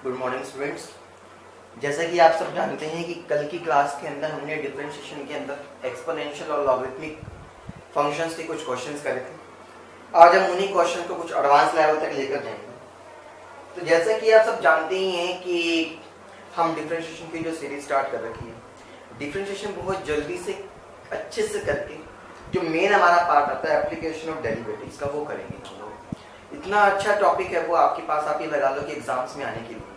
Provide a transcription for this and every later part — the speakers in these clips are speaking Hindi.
Good morning students. जैसा कि आप सब जानते हैं कि कल की क्लास के अंदर हमने डिफरेंशिएशन के अंदर एक्सपोनेंशियल और लॉगरिथमिक फंक्शंस के कुछ क्वेश्चंस करे थे। आज हम उन्हीं क्वेश्चन को कुछ एडवांस लेवल तक लेकर जाएंगे। तो जैसा कि आप सब जानते ही हैं कि हम डिफरेंशिएशन की जो सीरीज स्टार्ट कर रखी है, डिफरेंशिएशन बहुत जल्दी से अच्छे से करके जो मेन हमारा पार्ट आता है एप्लीकेशन ऑफ डेरिवेटिव्स का, वो करेंगे हम लोग। इतना अच्छा टॉपिक है वो, आपके पास आप ये लगा लो कि एग्जाम्स में आने के लिए,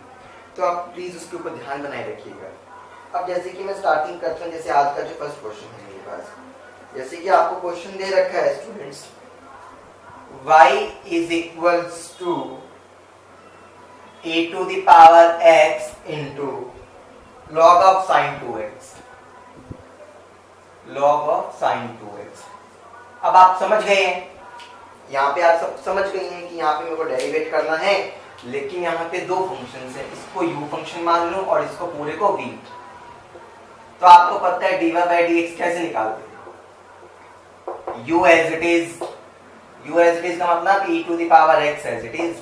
तो आप प्लीज उसके ऊपर ध्यान बनाए रखिएगा। अब जैसे कि मैं स्टार्टिंग करता हूँ, जैसे आज का जो फर्स्ट क्वेश्चन है मेरे पास, जैसे कि आपको क्वेश्चन दे रखा है students, y is equals to a to the power x into log of sin 2x, log of sin 2x। अब आप समझ गए हैं, यहाँ पे आप सब समझ गए हैं कि यहाँ पे मेरे को डेरिवेट करना है, लेकिन यहाँ पे दो फंक्शंस हैं, इसको u फंक्शन मान लूं और इसको पूरे को v। तो आपको पता है dy by dx कैसे निकालते हैं, u as it is, u as it is का मतलब e to the power x as it is,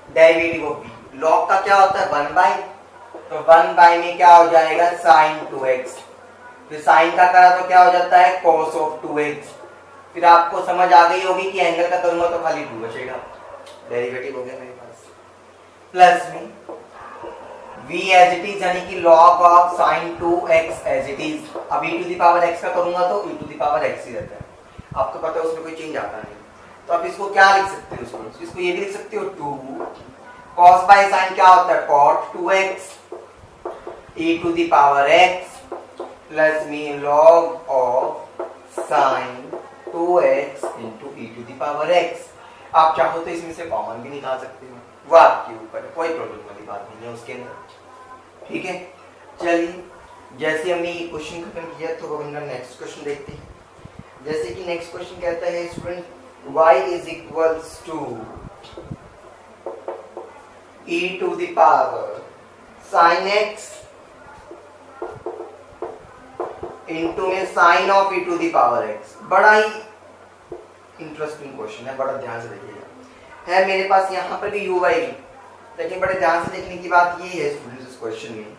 derivative of v। log का क्या होता है 1 by, तो 1 by में क्या हो जाएगा sin 2x, फिर sin का करा तो क्या हो जाता है cos of 2x। फिर आपको समझ आ गई होगी कि एंगल का करूंगा तो खाली 2 बचेगा, डेरिवेटिव हो गया मेरे पास। प्लस में v एज इट इज यानी कि log of sin 2x as it is. अब e to the power x का करूंगा तो e to the power x ही रहता है, आपको पता है उसमें कोई चेंज आता नहीं। तो आप इसको क्या लिख सकते हो स्टूडेंट्स, इसको ये भी लिख सकते हो 2 cos बाय sin क्या होता है cot 2x e to the power x plus में log of sin 2x into e to the power x। आप चाहो तो इसमें से कॉमन भी निकाल सकते हो, वो आपके ऊपर है, कोई प्रॉब्लम वाली बात नहीं है उसके अंदर। ठीक है, चलिए जैसे हमने ये क्वेश्चन खत्म किया तो हम नेक्स्ट क्वेश्चन देखते हैं। जैसे कि नेक्स्ट क्वेश्चन कहता है student y is equals to e to the power sin x into में sine of e to the power x। बड़ा ही इंटरेस्टिंग क्वेश्चन है, बड़ा ध्यान से देखिएगा। है मेरे पास यहाँ पर भी u by v, लेकिन बड़े ध्यान से देखने की बात ये है स्टूडेंट्स इस क्वेश्चन में,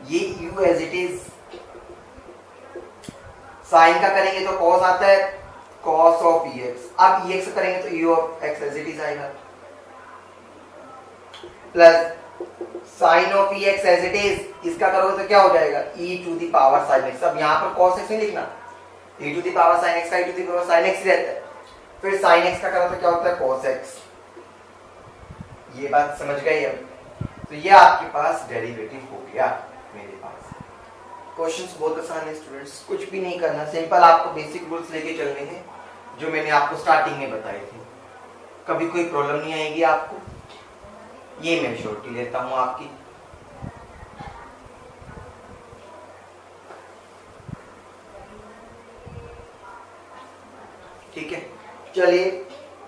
ये u as it is, sine का करेंगे तो cos आता है cos ऑफ ex, अब ex करेंगे तो u of x as it is आएगा, plus sin of ex as it is, इसका करोगे तो क्या हो जाएगा e to the power sin x। अब यहाँ पर cos x नहीं लिखना, e to the power sin x का e to the power sin x रहता है, फिर sin x का करो तो क्या होता है cos x। ये बात समझ गए अब, तो ये आपके पास डेरिवेटिव हो गया मेरे पास। क्वेश्चंस बहुत आसान है स्टूडेंट्स, कुछ भी नहीं करना, सिंपल आपको बेसिक रूल्स लेके चलने हैं जो मैंने आपको स्टार्टिंग में बताए थे। कभी कोई प्रॉब्लम नहीं आएगी आपको, ये मैं श्योरिटी लेता हूं आपकी। ठीक है, चलिए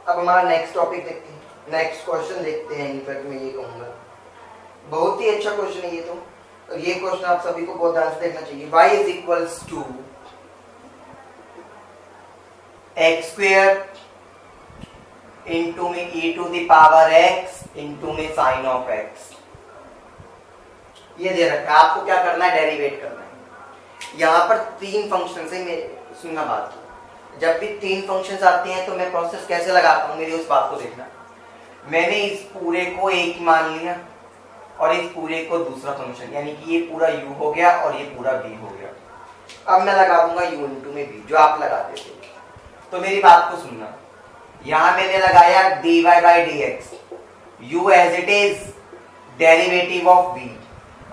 अब हमारा नेक्स्ट टॉपिक देखते हैं, नेक्स्ट क्वेश्चन देखते हैं। इनफैक्ट मैं ये कहूंगा बहुत ही अच्छा क्वेश्चन है ये तो, और ये क्वेश्चन आप सभी को बहुत ध्यान से देखना चाहिए। y is equals to X square into में e to the power x into में साइन ऑफ x। ये दे रखा है, आपको क्या करना है डेरिवेट करना है। यहाँ पर तीन फंक्शन है, मैं सुनना बात की, जब भी तीन फंक्शंस आते हैं तो मैं प्रोसेस कैसे लगाता हूँ मेरी उस बात को देखना। मैंने इस पूरे को एक मान लिया और इस पूरे को दूसरा फंक्शन, यानी कि ये पूरा u हो गया और ये पूरा v हो गया। अब मैं लगा दूंगा u इंटू में v, जो आप लगाते थे। तो मेरी बात को सुनना, यहां मैंने लगाया dy by dx, u as it is derivative of v।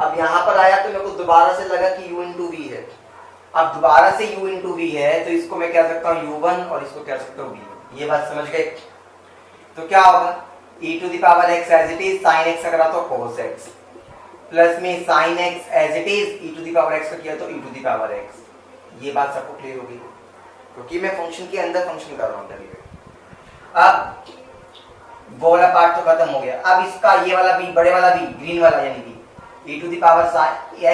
अब यहां पर आया तो मेरे को दोबारा से लगा कि u इंटू v है, अब दोबारा से u इंटू v है तो इसको मैं कह सकता हूँ u1 और इसको कह सकता हूँ v। ये बात समझ गए? तो क्या होगा e to the power x as it is, sin x करा तो cos x, प्लस में sin x as it is e to the power x का किया तो e to the power x। ये बात सबको क्लियर होगी, क्योंकि मैं फंक्शन के अंदर फंक्शन कर रहा हूँ डेरिवेटिव। अब वो वाला पार्ट तो खत्म हो गया, अब इसका ये वाला b, बड़े वाला b, ग्रीन वाला, यानी कि e to the power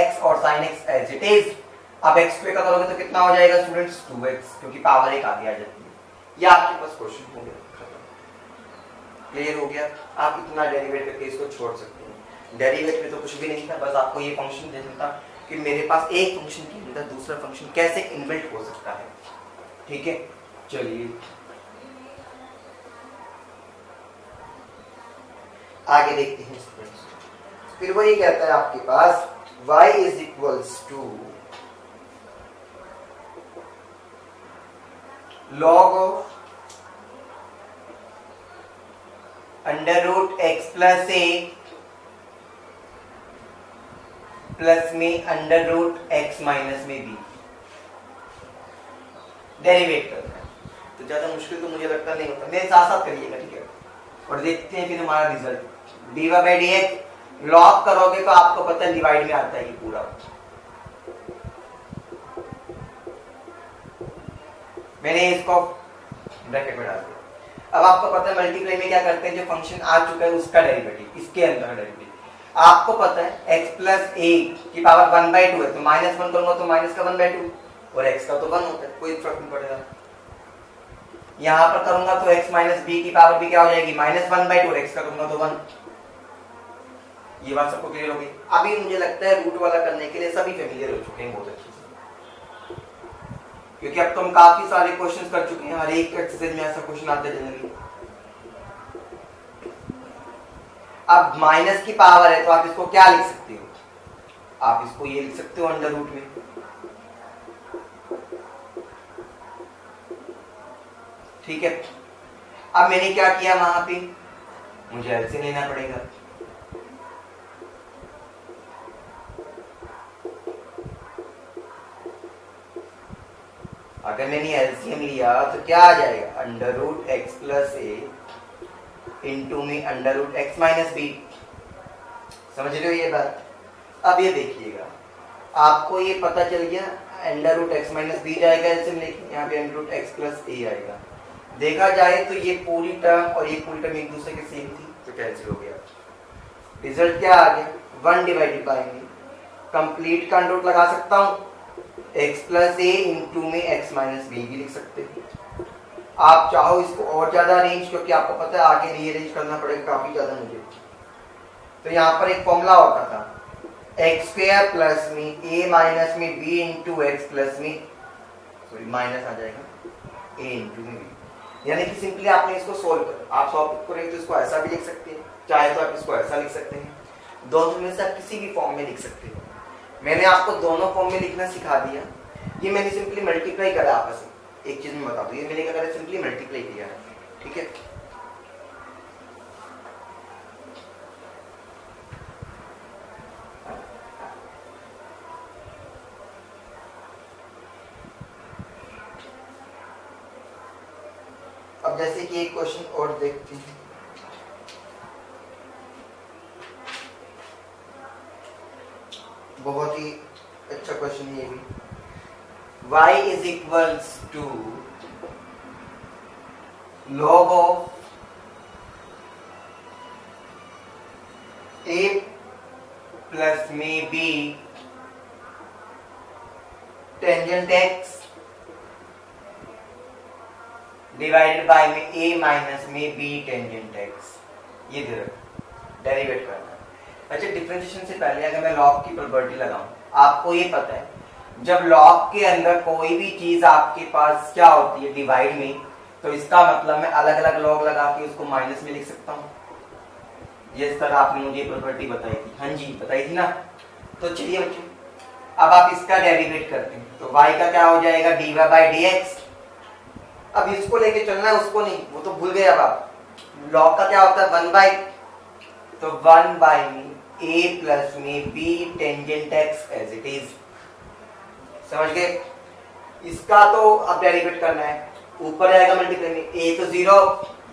x और sin x as it is. अब x स्क्वायर का करोगे तो कितना हो जाएगा स्टूडेंट्स 2x, क्योंकि पावर एक आगे आ जाती है। ये आपके पास क्वेश्चन हो गया। क्लियर हो गया? आप इतना डेरिवेट करके इसको छोड़ सकते हैं। डेरिवेट में तो कुछ भी नहीं था, बस आपको ये फंक्शन दे देता कि मेरे पास एक फंक्शन के अंदर दूसरा फंक्शन कैसे इन्बिल्ट हो सकता है। ठीक है, चलिए आगे देखते हैं स्टूडेंट्स। फिर वो ये कहता है आपके पास y is equals to log of under root X plus A plus में अंडर रूट एक्स माइनस में बी। डेरिवेट करना है तो ज्यादा मुश्किल तो मुझे लगता नहीं होता, मेरे साथ साथ करिएगा, ठीक है? और देखते हैं फिर हमारा result. D Y by D X log करोगे तो आपको पता है डिवाइड में आता है ये पूरा। मैंने इसको ब्रैकेट में डाल दिया। अब आपको पता है मल्टीप्लाई में क्या करते हैं, जो फंक्शन आ चुका है उसका डेरिवेटिव, इसके अंदर का डेरिवेटिव। आपको पता है x प्लस ए की पावर 1/2 है, तो -1 करूंगा तो माइनस का 1/2 और x का तो 1 होता है, कोई फर्क नहीं पड़ेगा। यहां पर करूंगा तो x माइनस बी की पावर भी क्या हो जाएगी, -1/2 और x का करूंगा तो 1। ये बात सबको क्लियर हो गई? अभी मुझे लगता है रूट वाला करने के लिए सभी फेमिलियर हो चुके हैं बहुत अच्छे से, क्योंकि अब तो हम काफी सारे क्वेश्चंस कर चुके हैं, हर एक एक्सरसाइज में ऐसा क्वेश्चन आता है जनरली। अब माइनस की पावर है तो आप इसको क्या लिख सकते हो, आप इसको ये लिख सकते हो अंडर रूट में। ठीक है, अब मैंने क्या किया, वहां पे मुझे एलसीएम लेना पड़ेगा। अगर मैंने एलसीएम लिया तो क्या आ जाएगा, under root X plus A into में under root X minus B. समझ रहे हो ये बात? अब ये देखिएगा, आपको ये पता चल गया under root X minus B जाएगा एलसीएम लेके, यहाँ पे under root X plus A आएगा। देखा जाए तो ये पूरी टर्म और ये पूरी टर्म एक दूसरे के सेम थी तो कैंसिल हो गया। रिजल्ट क्या आ गया, 1 डिवाइडेड बाय में कंप्लीट का अंडर रूट लगा सकता हूँ, x प्लस ए इंटू में x माइनस बी भी लिख सकते हैं। आप चाहो इसको और ज्यादा अरेंज, क्योंकि आपको पता है आगे रीअरेंज करना पड़ेगा काफी ज्यादा मुझे, तो यहाँ पर एक फॉर्मूला होता था एक्स स्क्वायर प्लस में ए माइनस में बी इंटू एक्स प्लस में, सॉरी माइनस आ जाएगा ए इंटू में बी। यानी कि सिंपली आपने इसको सोल्व कर, आप सॉल्व करेंगे तो इसको ऐसा भी लिख सकते हैं, चाहे तो आप इसको ऐसा लिख सकते हैं, दोनों में से आप किसी भी फॉर्म में लिख सकते हैं। मैंने आपको दोनों फॉर्म में लिखना सिखा दिया। ये मैंने सिंपली मल्टीप्लाई करा आपस में, एक चीज में बता दूं, ये मैंने क्या करा, सिंपली मल्टीप्लाई किया है। ठीक है, अब जैसे कि एक क्वेश्चन और देखते हैं। बहुत ही अच्छा क्वेश्चन है ये भी। y is equals to log of a plus में b tangent x divided by में a माइनस में b टेंजेंट x। ये डेरिवेट करना है। अच्छा, डिफरेंशिएशन से पहले अगर मैं लॉग की प्रॉपर्टी लगाऊं, आपको ये पता है जब लॉग के अंदर कोई भी चीज आपके पास क्या होती है डिवाइड में, तो इसका मतलब मैं अलग अलग लॉग लगा के उसको माइनस में लिख सकता हूँ। ये सर आपने मुझे प्रॉपर्टी बताई थी, हाँ जी बताई थी ना। तो चलिए बच्चों, अब आप इसका डेरिवेट करते हैं तो y का क्या हो जाएगा, dy बाई डी एक्स। अब इसको लेके चलना है, उसको नहीं, वो तो भूल गए। अब आप लॉग का क्या होता है 1 बाई, तो 1 बाई में a प्लस में b tangent x as it is. समझ गए? इसका तो अब डेरिवेट करना है, ऊपर आएगा मल्टीप्लाई में, a तो 0,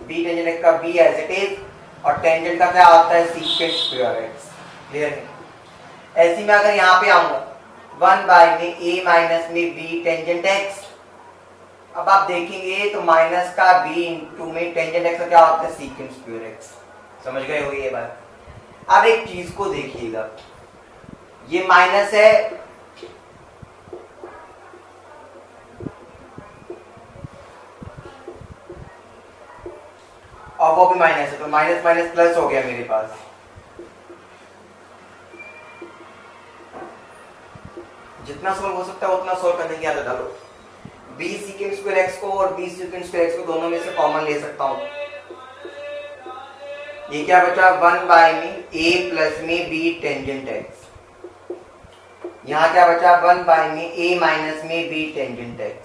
b टेंजेंट x का b एज इट इज, और टेंजेंट का क्या होता है सीकेंट स्क्वायर x। क्लियर है? ऐसे में अगर यहाँ पे आऊंगा 1 बाई में a माइनस में b टेंजेंट x, अब आप देखेंगे तो माइनस का b इंटू में टेंजेंट x का क्या होता है सीकेंट स्क्वायर x। समझ गए हो ये बात? अब एक चीज को देखिएगा, ये माइनस है और वो भी माइनस है, तो माइनस माइनस प्लस हो गया मेरे पास। जितना सोल्व हो सकता है उतना सोल्व करने की आदत डालो। b सेकंड स्क्वायर x को और b सेकंड स्क्वायर x को दोनों में से कॉमन ले सकता हूं। ये क्या बचा, 1 बाय में a प्लस में b टेंजेंट x। यहां क्या बचा, 1 बाय में a माइनस में b टेंजेंट x।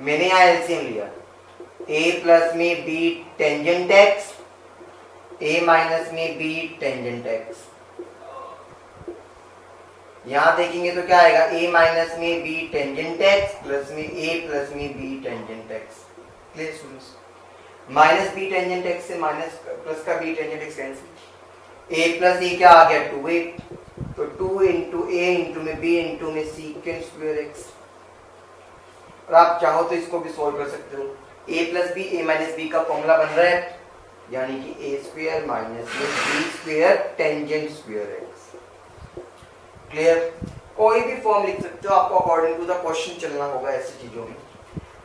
मैंने यहां एलसीएम लिया, a प्लस में b tangent x, a minus में b टेंजेंट x। यहां देखेंगे तो क्या आएगा, a माइनस में b टेंजेंट x प्लस में a प्लस में b tangent x। Clear students? Minus b tangent x से माइनस प्लस का b tangent x cancel, a plus a क्या आ गया 2a, तो 2 इंटू a इंटू में b इंटू में सेकंड स्क्वायर x। और आप चाहो तो इसको भी सोल्व कर सकते हो, a plus b a minus b का फॉर्मूला बन रहा है, यानी कि a square minus b square tangent square x। Clear? कोई भी फॉर्म लिख सकते हो, आपको अकॉर्डिंग टू द क्वेश्चन चलना होगा ऐसी चीजों में।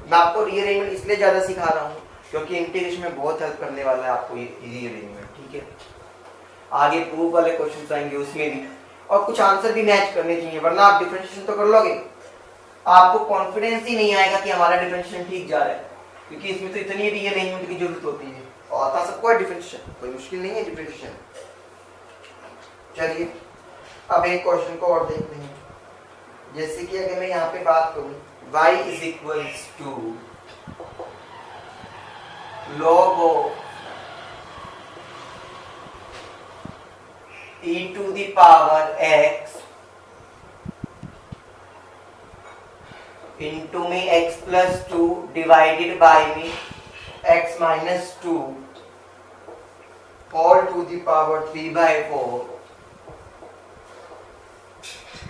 मैं आपको रीअरेंजमेंट इसलिए ज्यादा सिखा रहा हूँ क्योंकि इंटीग्रेशन में बहुत हेल्प करने वाला है आपको ये रीअरेंजमेंट। ठीक है, आगे प्रूफ वाले क्वेश्चंस आएंगे उसमें भी, और कुछ आंसर भी मैच करने चाहिए, वरना आप डिफरेंशिएशन तो कर लोगे, आपको कॉन्फिडेंस ही नहीं आएगा कि हमारा डिफरेंशिएशन ठीक जा रहा है, क्योंकि इसमें तो इतनी रीअरेंजमेंट की जरूरत होती है। और आता सबको है डिफरेंशिएशन, कोई मुश्किल नहीं है डिफरेंशिएशन। चलिए अब एक क्वेश्चन को और देखते हैं। जैसे कि अगर मैं यहाँ पे बात करूं, y is equals to log of e to the power x into में x प्लस 2 डिवाइडेड बाय में x minus 2 whole to the power 3/4।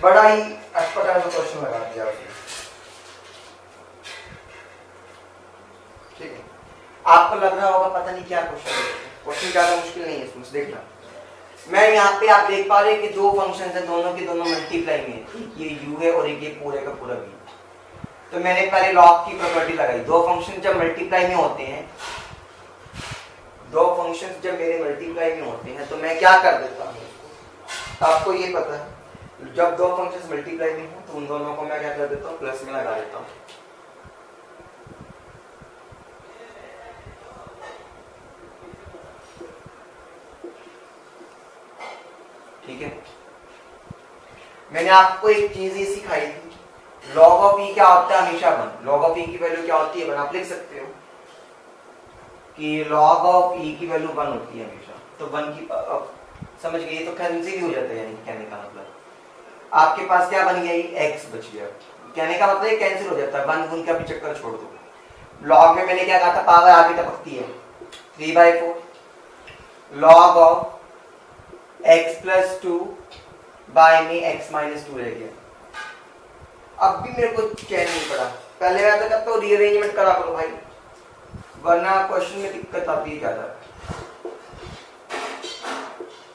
बड़ा ही अटपटा क्वेश्चन लगा दिया आपने। ठीक है, आपको लग रहा होगा पता नहीं क्या क्वेश्चन है, क्वेश्चन ज्यादा मुश्किल नहीं है इसमें। देखना, मैं यहाँ पे आप देख पा रहे हैं कि दो फंक्शन है, दोनों के दोनों मल्टीप्लाई में, एक ये u है और एक ये पूरे का पूरा v। तो मैंने पहले लॉग की प्रॉपर्टी लगाई, दो फंक्शन जब मल्टीप्लाई में होते हैं, दो फंक्शन जब मेरे मल्टीप्लाई में होते हैं तो मैं क्या कर देता हूँ, आपको ये पता है, जब दो फंक्शंस मल्टीप्लाई में हो तो उन दोनों को मैं क्या कर देता हूँ, प्लस में लगा देता हूँ। ठीक है, मैंने आपको एक चीज ये सिखाई थी, log ऑफ e क्या होता है, हमेशा 1। log ऑफ e की वैल्यू क्या होती है 1, आप लिख सकते हो कि log ऑफ e की वैल्यू 1 होती है हमेशा। तो 1 की समझ गए, तो कैंसिल हो जाता है, यानी कहने का मतलब आपके पास क्या बन गया, ये x बच गया। कहने का मतलब ये कैंसिल हो जाता है, 1 गुण का भी चक्कर छोड़ दो। log में मैंने क्या कहा था, पावर आगे टपकती है, 3/4 log of x plus 2 by में x माइनस 2 रह गया। अब भी मेरे को चैन नहीं पड़ा, पहले मैं तो कहता हूँ रीअरेंजमेंट करा करो भाई, वरना क्वेश्चन में दिक्कत आती है ज्यादा।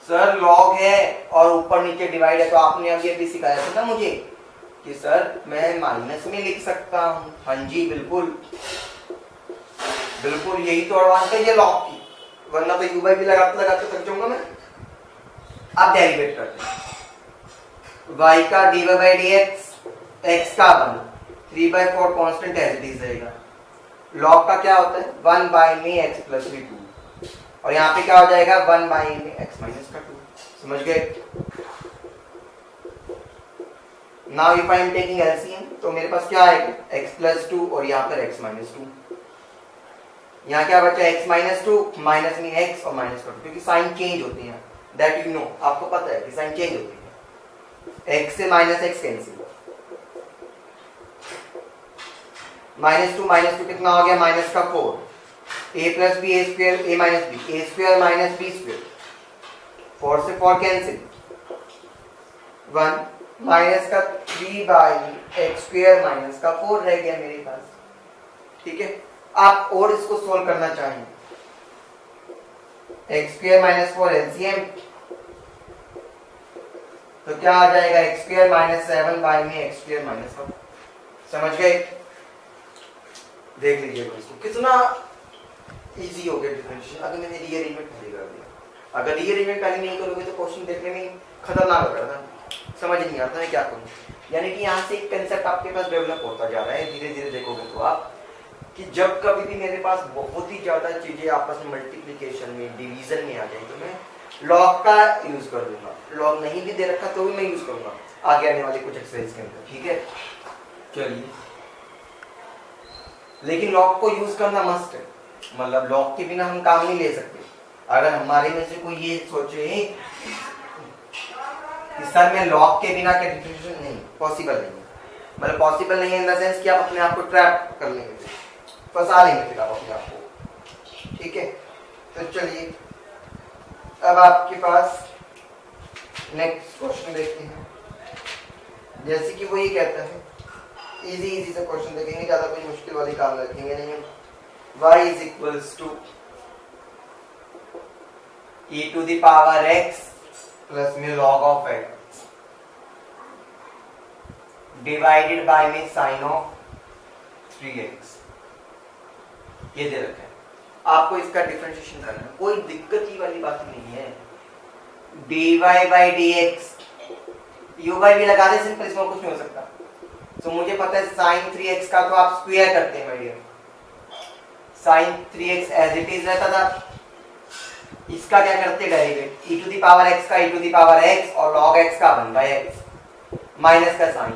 सर लॉग है और ऊपर नीचे डिवाइड है, तो आपने अभी अभी सिखाया था ना मुझे कि सर मैं माइनस में लिख सकता हूँ। हाँ जी बिल्कुल बिल्कुल, यही तो एडवांटेज है लॉग की, वरना तो यू बाई भी लगाते लगाते थक जाऊंगा मैं। अब डेरिवेट करते हैं, y का dy बाई dx, x का 1, 3/4 कांस्टेंट एज इट इज रहेगा। log का क्या होता है, 1 बाई में x प्लस में 2, और यहाँ पे क्या हो जाएगा 1 बाई में x माइनस का 2। समझ गए? Now if I am taking LCM तो मेरे पास क्या आएगा, x प्लस 2 और यहाँ पर x माइनस 2। यहाँ क्या बचा, x माइनस 2 माइनस में x और माइनस का 2, क्योंकि साइन चेंज होते हैं, दैट यू नो, आपको पता है कि साइन चेंज होती है। x से माइनस x कैंसिल, -2 कितना हो गया, माइनस का 4, a plus B A square, a minus B, A square minus B square, 4 से 4 कैंसिल, 1 माइनस का 3 बाई एक्स स्क्वायर माइनस का 4 रह गया मेरे पास। ठीक है, आप और इसको सोल्व करना चाहें, एक्स स्क्वायर माइनस 4 एलसीएम, तो क्या आ जाएगा, एक्स स्क्वायर माइनस 7 बाई में एक्स स्क्वायर माइनस 1। समझ गए? देख लीजिएगा इसको, कितना इजी हो गया डिफरेंशिएशन अगर मैंने रीअरेंजमेंट पहले कर दिया। अगर रीअरेंजमेंट पहले नहीं करोगे तो क्वेश्चन देखने में खतरनाक हो जाता है, समझ नहीं आता है क्या करूँ। यानी कि यहाँ से एक कंसेप्ट आपके पास डेवलप होता जा रहा है, धीरे धीरे देखोगे तो आप कि जब कभी भी मेरे पास बहुत ही ज्यादा चीजें आपस में मल्टीप्लिकेशन में डिवीजन में आ जाए तो मैं लॉग का यूज कर लूंगा, लॉग नहीं भी दे रखा तो भी मैं यूज करूंगा आगे आने वाले कुछ एक्सरसाइज के अंदर, ठीक है। चलिए, लेकिन लॉग को यूज करना मस्ट है, मतलब लॉग के बिना हम काम नहीं ले सकते। अगर हमारे में से कोई ये सोचे कि सर मैं लॉग के बिना क्या डिफरेंशिएशन, नहीं पॉसिबल नहीं है, मतलब पॉसिबल नहीं है इन द सेंस कि आप अपने आप को ट्रैप कर लेंगे, फंसा लेंगे फिर आप अपने आप को, ठीक है। तो चलिए अब आपके पास नेक्स्ट क्वेश्चन देखते हैं। जैसे कि वो ये कहता है, इजी इजी से क्वेश्चन देखेंगे, ज्यादा कोई मुश्किल वाली काम रखेंगे नहीं हम। y is equals to e to the power x plus में log of x divided by में sin of 3x, ये दे रखा है। आपको इसका डिफरेंशिएशन करना है, कोई दिक्कत ही वाली बात नहीं है। dy by dx u by v लगा दे सिंपल, इसमें कुछ नहीं हो सकता। तो मुझे पता है sin 3x का तो आप स्क्वायर करते हैं भैया, sin 3x as it is रहता था, इसका क्या करते हैं derivate, e to the power x का e to the power x और log x का 1/x माइनस का sin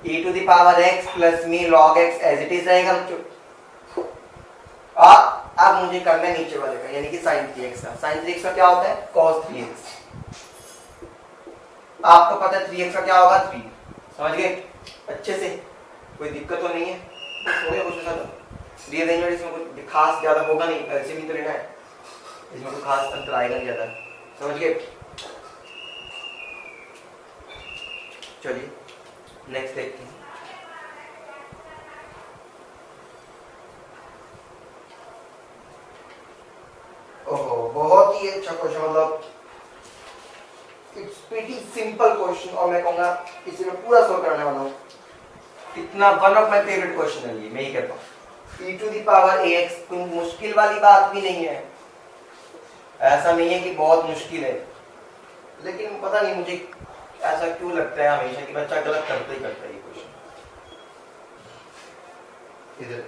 e to the power x plus में log x as it is रहेगा। अब मुझे करना है नीचे वाले का, यानी कि sin 3x का। sin 3x का क्या होता है cos 3x, आपको पता है 3x का क्या होगा 3, समझ गए अच्छे से, कोई दिक्कत तो नहीं है। हो गया कुछ ना, रीअरेंजमेंट इसमें कोई खास ज्यादा होगा नहीं, ऐसे भी तो लेना है, इसमें कोई खास अंतर आएगा नहीं ज्यादा, समझ गए। चलिए नेक्स्ट देखते हैं। ओहो बहुत ही अच्छा क्वेश्चन, मतलब इट्स प्रीटी सिंपल क्वेश्चन, और मैं कहूंगा इसे मैं पूरा सॉल्व करने वाला हूँ। इतना one of my favourite question है ये, मैं ही कहता हूँ। e to the power ax कोई मुश्किल वाली बात भी नहीं है, ऐसा नहीं है कि बहुत मुश्किल है, लेकिन पता नहीं मुझे ऐसा क्यों लगता है हमेशा कि बच्चा गलत करता ही करता है ये क्वेश्चन। इधर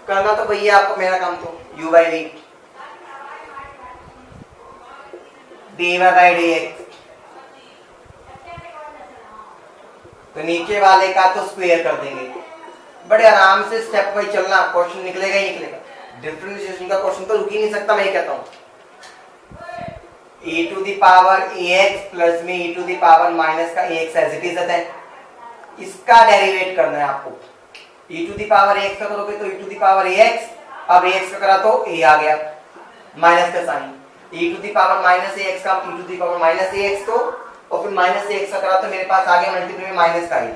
करना तो भैया आपको, मेरा काम तो u by v dy by dx, तो नीचे वाले का तो स्क्वायर कर देंगे, बड़े आराम से स्टेप वाइज चलना, क्वेश्चन निकलेगा ही निकलेगा। डिफरेंशिएशन का क्वेश्चन तो रुक ही नहीं सकता, मैं कहता हूँ। e to the power ax plus में e to the power minus का ax एज इट इज है, इसका डेरिवेट करना है आपको। e to the power ax का करोगे तो e to the power ax, अब ax का करा तो a आ गया माइनस का sign, e to the power minus ax का e to the power minus ax तो, और फिर माइनस ax का करा तो मेरे पास आ गया मल्टीप्लाई में माइनस का a।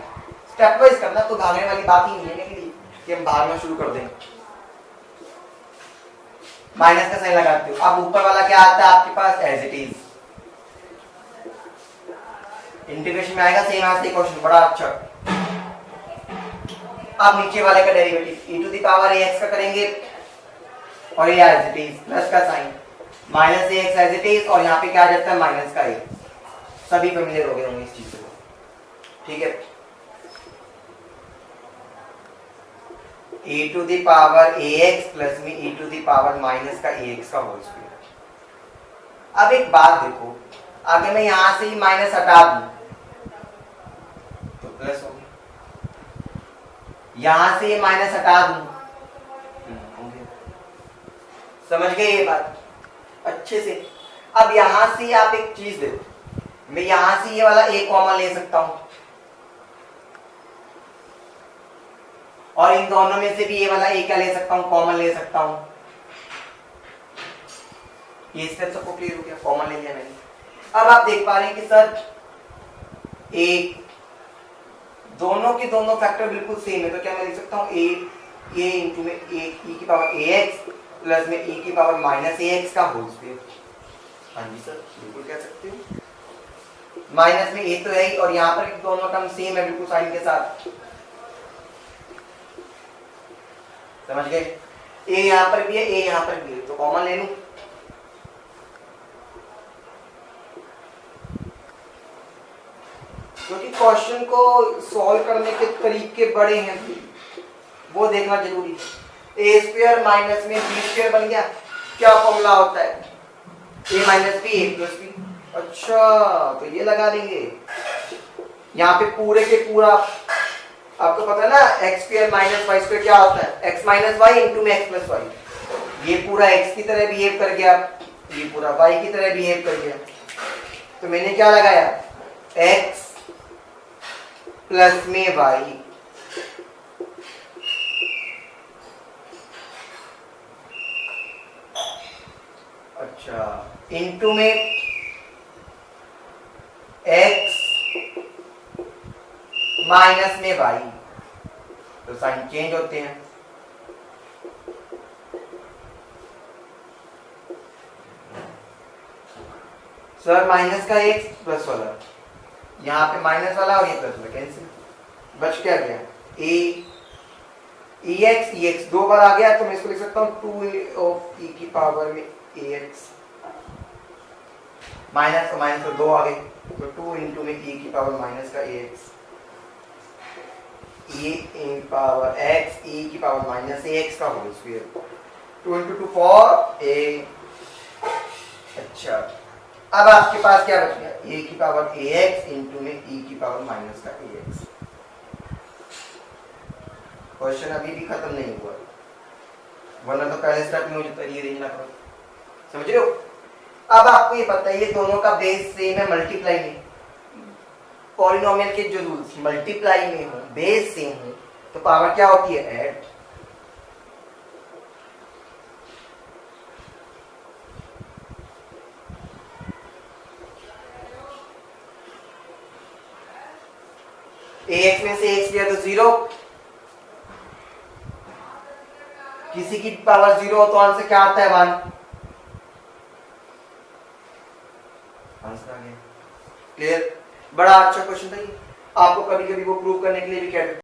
स्टेप वाइज करना, तो भागने वाली बात ही नहीं है कि हम भागना शुरू कर दें। माइनस का साइन लगाते हो, अब ऊपर वाला क्या आता है आपके पास एज इट इज, इंटीग्रेशन में आएगा सेम आज क्वेश्चन, बड़ा अच्छा। अब नीचे वाले का derivative e to the power ax का करेंगे और ये एज इट इज प्लस का sign minus ax as it is, और यहाँ पे क्या आ जाता है माइनस का a। सभी फेमिलियर हो गए होंगे इस चीज से, ठीक है। e to the power ax plus में e to the power minus का ax का होल स्क्वायर। अब एक बात देखो, अगर मैं यहां से ही माइनस हटा दूं तो प्लस हो गया, यहां से ये माइनस हटा दूं, समझ गए ये बात अच्छे से। अब यहां से आप एक चीज देखो, मैं यहां से ये वाला a कॉमन ले सकता हूं, और इन दोनों में से भी ये वाला a क्या ले सकता हूं, कॉमन ले सकता हूं। ये स्टेप सबको क्लियर हो गया, कॉमन ले लिया मैंने। अब आप देख पा रहे हैं कि सर एक दोनों के दोनों फैक्टर बिल्कुल सेम है, तो क्या मैं लिख सकता हूं a इंटू में a e की पावर ax प्लस में e की पावर माइनस ax का होल स्क्वायर। हाँ जी सर बिल्कुल कह सकते हो, माइनस में a तो है ही, और यहाँ पर दोनों टर्म सेम है बिल्कुल साइन के साथ। समझ गए? ए यहाँ पर भी है, ए यहाँ पर भी है, तो कॉमन ले लूं। क्योंकि क्वेश्चन को सॉल्व करने के तरीके बड़े हैं, वो देखना जरूरी है। ए स्क्वायर माइनस में बी स्क्वायर बन गया, क्या फॉर्मूला होता है? ए माइनस बी ए प्लस बी। अच्छा, तो ये लगा देंगे यहाँ पे पूरे के पूरा। आपको पता है ना X square minus Y square क्या होता है? एक्स माइनस वाई इंटू में एक्स प्लस वाई। ये पूरा एक्स की तरह बिहेव कर गया, ये पूरा वाई की तरह बिहेव कर गया, तो मैंने क्या लगाया? एक्स प्लस में वाई। अच्छा, इंटू में एक्स माइनस में वाई, तो साइन चेंज होते हैं। सर माइनस का एक्स प्लस वाला, यहाँ पे माइनस वाला और ये प्लस वाला कैंसिल, बच क्या गया? ए ई एक्स दो बार आ गया, तो मैं इसको लिख सकता हूँ 2a ऑफ e की पावर में ax। माइनस का माइनस तो 2 आ गए, तो 2 इंटू में e की पावर माइनस का ax, e इन पावर x e की पावर माइनस ax का होल स्क्वायर, 2 इंटू 2 4 a। अच्छा, अब आपके पास क्या बच गया? a की पावर ax इंटू में e की पावर माइनस का ax। क्वेश्चन अभी भी खत्म नहीं हुआ, वरना तो पहले स्टेप में मुझे तरीके देखना पड़ा। समझ रहे हो? अब आपको ये पता है ये दोनों का बेस सेम है, मल्टीप्लाई में। पॉलिनोमियल के जो रूल्स मल्टीप्लाई में हो, बेस सेम हो, तो पावर क्या होती है? ऐड। ax में से x लिया तो 0, किसी की पावर 0 हो तो आंसर क्या आता है? 1। आंसर आ गया। क्लियर? बड़ा अच्छा क्वेश्चन था ये। आपको कभी कभी वो प्रूव करने के लिए भी क्या